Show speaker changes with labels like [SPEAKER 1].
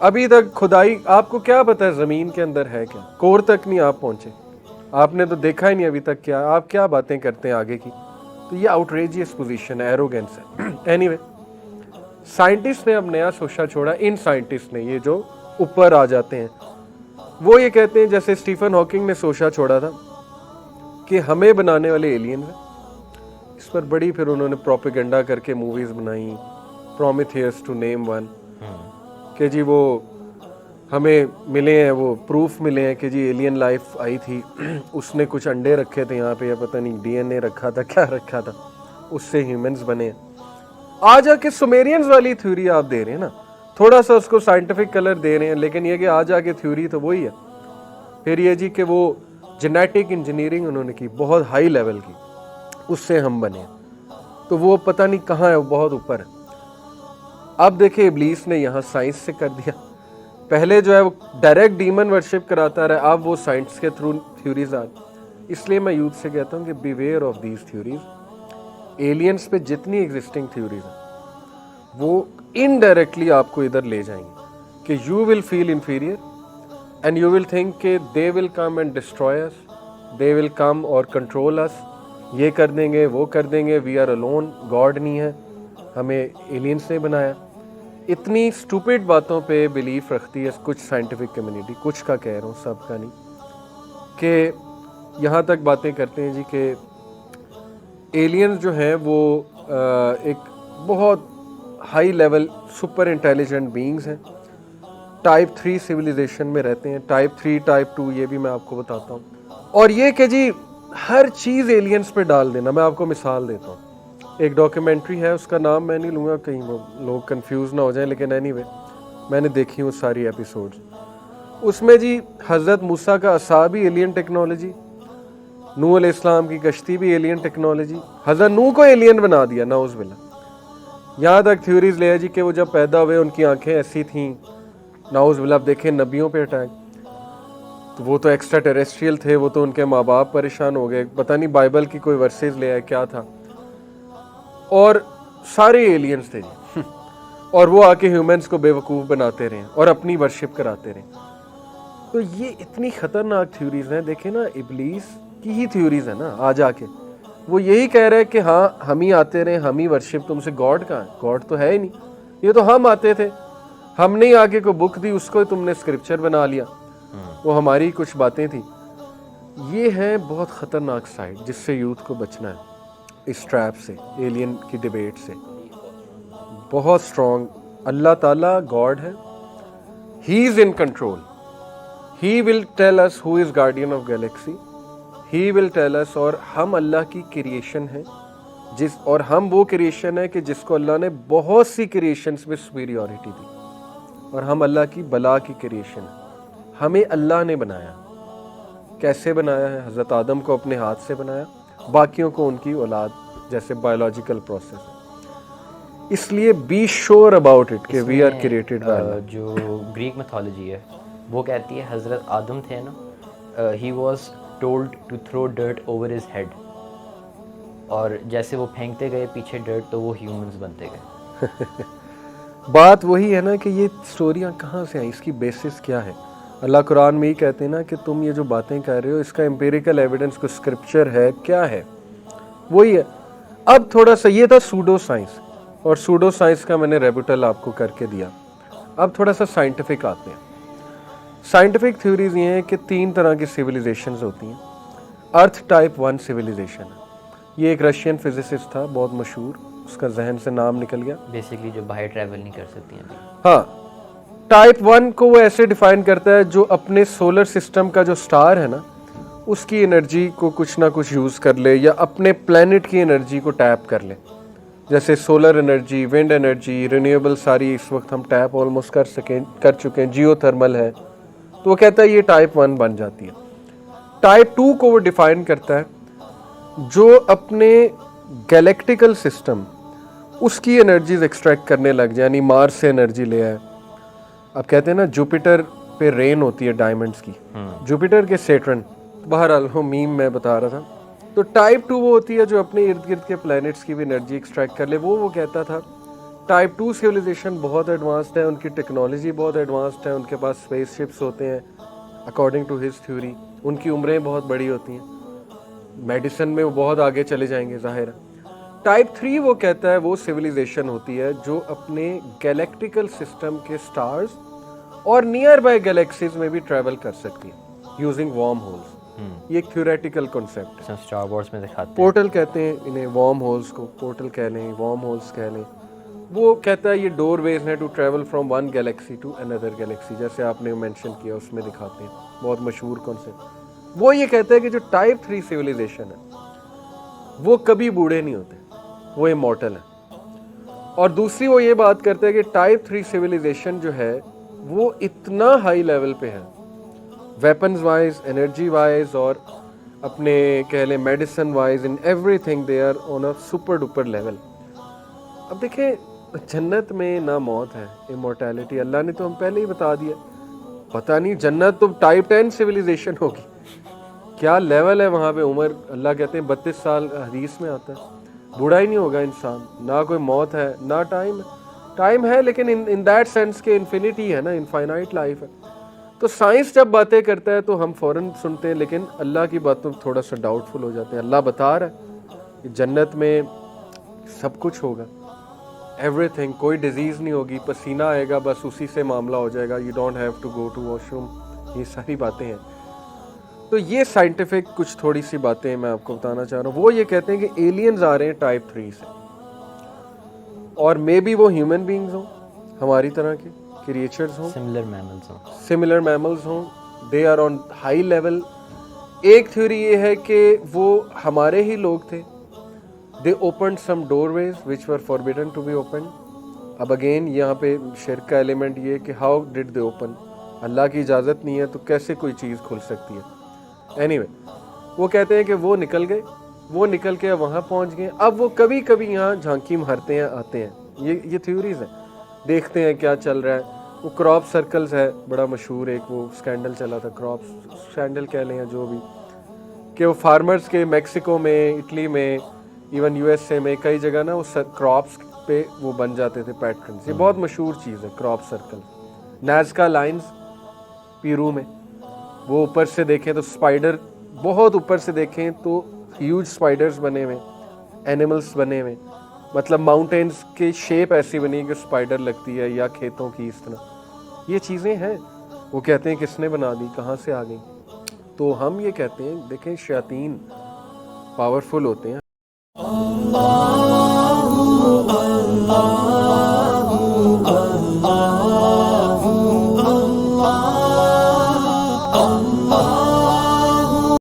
[SPEAKER 1] अभी तक खुदाई, आपको क्या पता है ज़मीन के अंदर है क्या? कोर तक नहीं आप पहुंचे, आपने तो देखा ही नहीं अभी तक क्या, आप क्या बातें करते हैं आगे की। तो ये आउटरेजियस पोजीशन है, एरोगेंस है। एनीवे, साइंटिस्ट ने अब नया सोचा छोड़ा, इन साइंटिस्ट ने, ये जो ऊपर आ जाते हैं, वो ये कहते हैं जैसे स्टीफन हॉकिंग ने सोचा छोड़ा था कि हमें बनाने वाले एलियंस हैं। इस पर बड़ी फिर उन्होंने प्रोपेगेंडा करके मूवीज बनाई, प्रोमेथियस टू नेम वन, कि जी वो हमें मिले हैं, वो प्रूफ मिले हैं कि जी एलियन लाइफ आई थी, उसने कुछ अंडे रखे थे यहाँ पे, या पता नहीं डीएनए रखा था, क्या रखा था, उससे ह्यूमंस बने हैं। आज आके सुमेरियंस वाली थ्योरी आप दे रहे हैं ना, थोड़ा सा उसको साइंटिफिक कलर दे रहे हैं, लेकिन ये कि आज आके थ्योरी तो वही है। फिर ये जी कि वो जेनेटिक इंजीनियरिंग उन्होंने की बहुत हाई लेवल की, उससे हम बने, तो वो पता नहीं कहाँ है, वो बहुत ऊपर है। अब देखिए इब्लीस ने यहाँ साइंस से कर दिया, पहले जो है वो डायरेक्ट डीमन वर्शिप कराता रहा, अब वो साइंस के थ्रू थ्योरीज आ। इसलिए मैं यूथ से कहता हूँ कि beware of these theories. Aliens पे जितनी एग्जिस्टिंग थ्योरीज हैं वो इनडायरेक्टली आपको इधर ले जाएंगे कि you will feel inferior and you will think कि they will come and destroy us, they will come और कंट्रोल अस, ये कर देंगे वो कर देंगे, वी आर अलोन, गॉड नहीं है, हमें एलियंस ने बनाया। इतनी स्टूपिड बातों पे बिलीफ रखती है कुछ साइंटिफिक कम्युनिटी, कुछ का कह रहा हूँ, सब का नहीं, कि यहाँ तक बातें करते हैं जी कि एलियंस जो हैं वो एक बहुत high level super intelligent beings हैं, टाइप 3 सिविलाइजेशन में रहते हैं, टाइप 3 टाइप 2 ये भी मैं आपको बताता हूँ। और ये कि जी हर चीज़ एलियंस पे डाल देना, मैं आपको मिसाल देता हूँ। एक डॉक्यूमेंट्री है, उसका नाम मैं नहीं लूँगा कहीं वो लोग कंफ्यूज ना हो जाएं, लेकिन एनीवे मैंने देखी हूँ सारी एपिसोड्स। उसमें जी हज़रत मूसा का असा भी एलियन टेक्नोलॉजी, नूह अलैहिस्सलाम की कश्ती भी एलियन टेक्नोलॉजी, हज़रत नूह को एलियन बना दिया नाउज़ बिल्लाह। यहाँ तक थ्योरीज ले जी कि वो जब पैदा हुए उनकी आंखें ऐसी थीं, नाउज़ बिल्लाह। देखें नबियों पे अटैक, तो वो तो एक्स्ट्रा टेरेस्ट्रियल थे, वो तो उनके माँ बाप परेशान हो गए, पता नहीं बाइबल की कोई वर्सेस ले आए क्या था, और सारे एलियंस थे जी। और वो आके ह्यूमंस को बेवकूफ़ बनाते रहे और अपनी वर्शिप कराते रहे। तो ये इतनी खतरनाक थ्योरीज हैं। देखें ना, इब्लीस की ही थ्योरीज है ना, आज आके वो यही कह रहे हैं कि हाँ हम ही आते रहे, हम ही वर्शिप, तुमसे गॉड कहाँ है? गॉड तो है ही नहीं, ये तो हम आते थे, हमने ही आगे को बुक दी, उसको तुमने स्क्रिप्चर बना लिया, वो हमारी कुछ बातें थी। ये है बहुत ख़तरनाक साइड जिससे यूथ को बचना है, इस ट्रैप से, एलियन की डिबेट से। बहुत स्ट्रॉन्ग अल्लाह ताला गॉड है, he is in control, he will tell us who is guardian of galaxy, he will tell us. और हम अल्लाह की क्रिएशन है, और हम वो क्रिएशन है कि जिसको अल्लाह ने बहुत सी क्रिएशंस में सुपीरियॉरिटी दी, और हम अल्लाह की बला की क्रिएशन है। हमें अल्लाह ने बनाया, कैसे बनाया है? हज़रत आदम को अपने हाथ से बनाया, बाकियों को उनकी औलाद, जैसे बायोलॉजिकल प्रोसेस। इसलिए बी श्योर अबाउट इट कि वी आर क्रिएटेड बाय अल्लाह।
[SPEAKER 2] जो ग्रीक मिथोलॉजी है वो कहती है हज़रत आदम थे ना, he was told to throw dirt over his head, और जैसे वो फेंकते गए पीछे डर्ट तो वो ह्यूमंस बनते गए।
[SPEAKER 1] बात वही है ना कि ये स्टोरियाँ कहाँ से आई, इसकी बेसिस क्या है? अल्लाह कुरान में ही कहते हैं ना कि तुम ये जो बातें कर रहे हो इसका एम्पिरिकल एविडेंस, को स्क्रिप्चर है, क्या है? वही है। अब थोड़ा सा ये था सूडो साइंस, और सूडो साइंस का मैंने रेबुटल आपको करके दिया। अब थोड़ा सा साइंटिफिक आते हैं। साइंटिफिक थ्योरीज ये हैं कि 3 तरह की सिविलाइजेशंस होती हैं। अर्थ टाइप 1 सिविलाइजेशन है, ये एक रशियन फिजिसिस्ट था बहुत मशहूर, उसका जहन से नाम निकल गया।
[SPEAKER 2] बेसिकली जो बाहर ट्रैवल नहीं कर सकती हैं।
[SPEAKER 1] हाँ, टाइप 1 को वो ऐसे डिफाइन करता है जो अपने सोलर सिस्टम का जो स्टार है ना, उसकी एनर्जी को कुछ ना कुछ यूज़ कर ले, या अपने प्लेनेट की एनर्जी को टैप कर ले। जैसे solar energy, wind energy, renewable सारी इस वक्त हम टैप ऑलमोस्ट कर चुके हैं, जियो थर्मल है, तो वो कहता है ये टाइप 1 बन जाती है। टाइप 2 को वो डिफाइन करता है जो अपने गैलेक्टिकल सिस्टम, उसकी एनर्जीज एक्सट्रैक्ट करने लग जाए, यानी मार्स से एनर्जी ले आए। अब कहते हैं ना जुपिटर पे रेन होती है डायमंड्स की, जुपिटर के सेटर्न, बहरहाल वो मीम मैं बता रहा था। तो टाइप 2 वो होती है जो अपने इर्द गिर्द के प्लैनेट्स की भी एनर्जी एक्सट्रैक्ट कर ले। वो कहता था टाइप 2 सिविलाइजेशन बहुत एडवांस्ड है, उनकी टेक्नोलॉजी बहुत एडवांस्ड है, उनके पास स्पेसशिप्स होते हैं अकॉर्डिंग टू हिज थ्योरी, उनकी उम्रें बहुत बड़ी होती हैं, मेडिसिन में वो बहुत आगे चले जाएंगे ज़ाहिर है। टाइप 3 वो कहता है वो सिविलाइजेशन होती है जो अपने गैलेक्टिकल सिस्टम के स्टार्स और नियर बाय गैलेक्सीज में भी ट्रैवल कर सकती है यूजिंग वार्म होल्स। ये एक थ्योरेटिकल कॉन्सेप्ट है।
[SPEAKER 2] स्टार वॉर्स में दिखाते हैं।
[SPEAKER 1] पोर्टल कहते हैं इन्हें, वार्म होल्स को पोर्टल कह लें, वार्म होल्स कह लें। वो कहता है ये डोरवेज हैं to travel from one galaxy to another galaxy, जैसे आपने मेंशन किया उसमें दिखाते हैं, बहुत मशहूर कॉन्सेप्ट। वो ये कहता है कि जो टाइप 3 सिविलाइजेशन है वो कभी बूढ़े नहीं होते, वो इमॉर्टल है। और दूसरी वो ये बात करते हैं कि टाइप 3 सिविलाइजेशन जो है वो इतना हाई लेवल पे है, वेपन्स वाइज, एनर्जी वाइज और अपने कह लें medicine wise, in everything they are on a super duper level. अब देखें जन्नत में ना मौत है, इमोर्टैलिटी, अल्लाह ने तो हम पहले ही बता दिया। पता नहीं जन्नत तो टाइप 10 सिविलाइजेशन होगी, क्या लेवल है वहाँ पे। उम्र अल्लाह कहते हैं 32 साल हदीस में आता है, बूढ़ा ही नहीं होगा इंसान, ना कोई मौत है ना टाइम है लेकिन इन दैट सेंस के इन्फिनिटी है ना, इनफाइनाइट लाइफ है। तो साइंस जब बातें करता है तो हम फ़ौरन सुनते हैं, लेकिन अल्लाह की बातों थोड़ा सा डाउटफुल हो जाते हैं। अल्लाह बता रहा है कि जन्नत में सब कुछ होगा, एवरीथिंग, कोई डिजीज़ नहीं होगी, पसीना आएगा बस उसी से मामला हो जाएगा, you don't have to go to washroom, ये सारी बातें हैं। तो ये साइंटिफिक कुछ थोड़ी सी बातें मैं आपको बताना चाह रहा हूँ। वो ये कहते हैं कि एलियंस आ रहे हैं टाइप 3 से, और मे बी वो ह्यूमन बींग्स हों, हमारी तरह के क्रिएचर्स हों, सिमिलर मैमल्स हों, they are on high level. एक थ्योरी ये है कि वो हमारे ही लोग थे, they open some doorways which were forbidden to be open. अब अगेन यहाँ पे शिर्क का एलिमेंट ये कि how did they open, Allah की इजाज़त नहीं है तो कैसे कोई चीज़ खुल सकती है। एनीवे वो कहते हैं कि वो निकल गए, वो निकल के वहाँ पहुँच गए। अब वो कभी कभी यहाँ झांकी मारते हैं, आते हैं, ये थ्योरीज हैं, देखते हैं क्या चल रहा है। वो क्रॉप सर्कल्स है बड़ा मशहूर, एक वो स्कैंडल चला था, क्रॉप स्कैंडल कह लें या जो भी, कि वो फार्मर्स के मैक्सिको में, इटली में, इवन यूएसए में कई जगह ना वो क्रॉप्स पे वो बन जाते थे पैटर्न्स। ये बहुत मशहूर चीज़ है crop circle. Nazca lines Peru में, वो ऊपर से देखें तो स्पाइडर, बहुत ऊपर से देखें तो ह्यूज स्पाइडर्स बने हुए, एनिमल्स बने हुए, मतलब माउंटेन्स की शेप ऐसी बनी कि स्पाइडर लगती है, या खेतों की इस तरह। ये चीज़ें हैं, वो कहते हैं किसने बना दी, कहाँ से आ गई। तो हम ये कहते हैं देखें शैतान पावरफुल होते हैं।
[SPEAKER 3] Allah